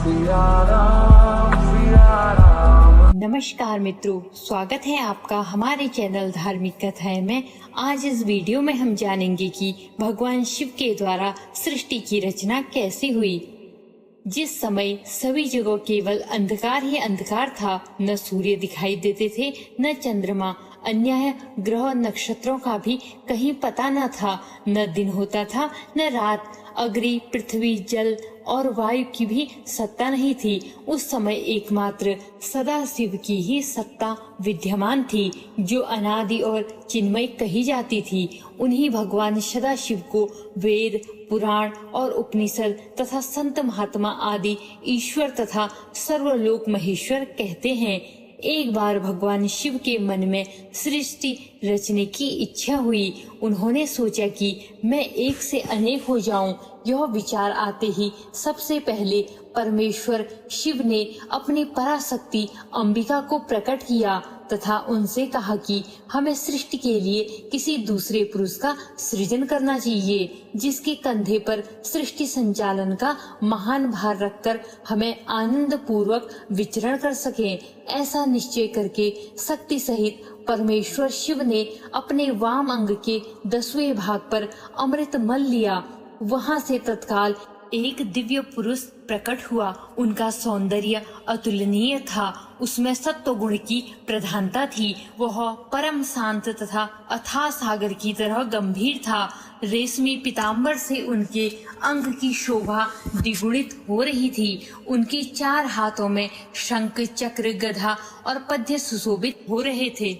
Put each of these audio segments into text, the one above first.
सिया राम सिया राम। नमस्कार मित्रों, स्वागत है आपका हमारे चैनल धार्मिक कथाएं में। आज इस वीडियो में हम जानेंगे कि भगवान शिव के द्वारा सृष्टि की रचना कैसे हुई। जिस समय सभी जगह केवल अंधकार ही अंधकार था, न सूर्य दिखाई देते थे, न चंद्रमा, अन्य ग्रह नक्षत्रों का भी कहीं पता न था, न दिन होता था न रात, अग्नि, पृथ्वी, जल और वायु की भी सत्ता नहीं थी। उस समय एकमात्र सदा शिव की ही सत्ता विद्यमान थी, जो अनादि और चिन्मय कही जाती थी। उन्हीं भगवान सदा शिव को वेद, पुराण और उपनिषद तथा संत महात्मा आदि ईश्वर तथा सर्वलोक महेश्वर कहते हैं। एक बार भगवान शिव के मन में सृष्टि रचने की इच्छा हुई। उन्होंने सोचा कि मैं एक से अनेक हो जाऊं। यह विचार आते ही सबसे पहले परमेश्वर शिव ने अपनी पराशक्ति अंबिका को प्रकट किया तथा उनसे कहा कि हमें सृष्टि के लिए किसी दूसरे पुरुष का सृजन करना चाहिए, जिसके कंधे पर सृष्टि संचालन का महान भार रखकर हमें आनंद पूर्वक विचरण कर सके। ऐसा निश्चय करके शक्ति सहित परमेश्वर शिव ने अपने वाम अंग के 10वें भाग पर अमृत मल लिया। वहां से तत्काल एक दिव्य पुरुष प्रकट हुआ। उनका सौंदर्य अतुलनीय था, उसमें सत्व गुण की प्रधानता थी। वह परम शांत तथा अथाह सागर की तरह गंभीर था। रेशमी पीताम्बर से उनके अंग की शोभा द्विगुणित हो रही थी। उनके 4 हाथों में शंख, चक्र, गदा और पद्य सुशोभित हो रहे थे।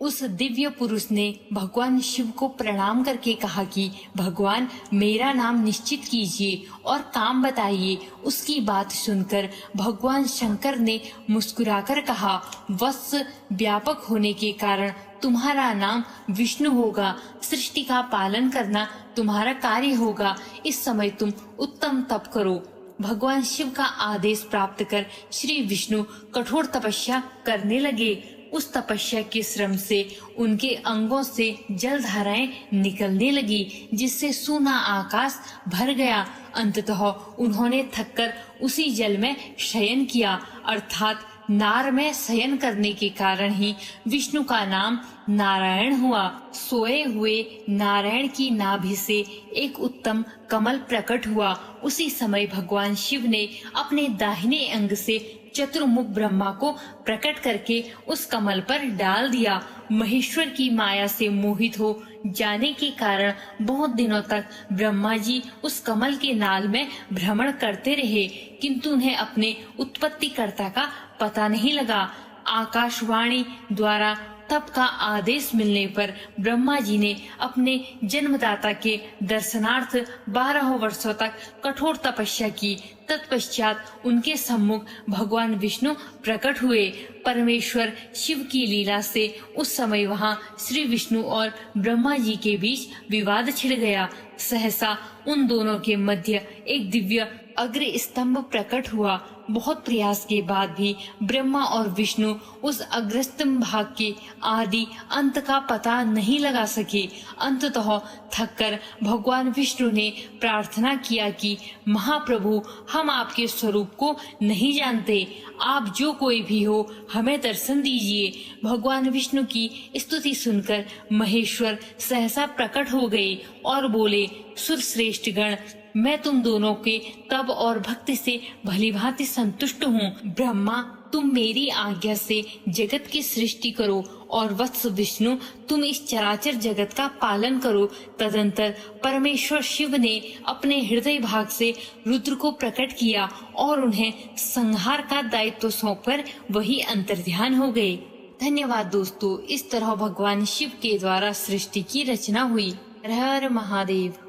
उस दिव्य पुरुष ने भगवान शिव को प्रणाम करके कहा कि भगवान, मेरा नाम निश्चित कीजिए और काम बताइए। उसकी बात सुनकर भगवान शंकर ने मुस्कुराकर कहा, वत्स, व्यापक होने के कारण तुम्हारा नाम विष्णु होगा। सृष्टि का पालन करना तुम्हारा कार्य होगा। इस समय तुम उत्तम तप करो। भगवान शिव का आदेश प्राप्त कर श्री विष्णु कठोर तपस्या करने लगे। उस तपस्या के श्रम से उनके अंगों से जल धाराएं निकलने लगी, जिससे सूना आकाश भर गया। अंततः उन्होंने थककर उसी जल में शयन किया, अर्थात नार में शयन करने के कारण ही विष्णु का नाम नारायण हुआ। सोए हुए नारायण की नाभि से एक उत्तम कमल प्रकट हुआ। उसी समय भगवान शिव ने अपने दाहिने अंग से चतुर्मुख ब्रह्मा को प्रकट करके उस कमल पर डाल दिया। महेश्वर की माया से मोहित हो जाने के कारण बहुत दिनों तक ब्रह्मा जी उस कमल के नाल में भ्रमण करते रहे, किंतु उन्हें अपने उत्पत्तिकर्ता का पता नहीं लगा। आकाशवाणी द्वारा तप का आदेश मिलने पर ब्रह्मा जी ने अपने जन्मदाता के दर्शनार्थ 12 वर्षों तक कठोर तपस्या की। तत्पश्चात उनके सम्मुख भगवान विष्णु प्रकट हुए। परमेश्वर शिव की लीला से उस समय वहां श्री विष्णु और ब्रह्मा जी के बीच विवाद छिड़ गया। सहसा उन दोनों के मध्य एक दिव्य अग्र स्तंभ प्रकट हुआ। बहुत प्रयास के बाद भी ब्रह्मा और विष्णु उस अग्रस्तंभ भाग के आदि अंत का पता नहीं लगा सके। अंततः थककर भगवान विष्णु ने प्रार्थना किया कि महाप्रभु, हम आपके स्वरूप को नहीं जानते। आप जो कोई भी हो, हमें दर्शन दीजिए। भगवान विष्णु की स्तुति सुनकर महेश्वर सहसा प्रकट हो गए और बोले, सुरश्रेष्ठ गण, मैं तुम दोनों के तप और भक्ति से भलीभांति संतुष्ट हूँ। ब्रह्मा, तुम मेरी आज्ञा से जगत की सृष्टि करो और वत्स विष्णु, तुम इस चराचर जगत का पालन करो। तदंतर परमेश्वर शिव ने अपने हृदय भाग से रुद्र को प्रकट किया और उन्हें संहार का दायित्व सौंपकर वही अंतर्ध्यान हो गए। धन्यवाद दोस्तों। इस तरह भगवान शिव के द्वारा सृष्टि की रचना हुई। हर हर महादेव।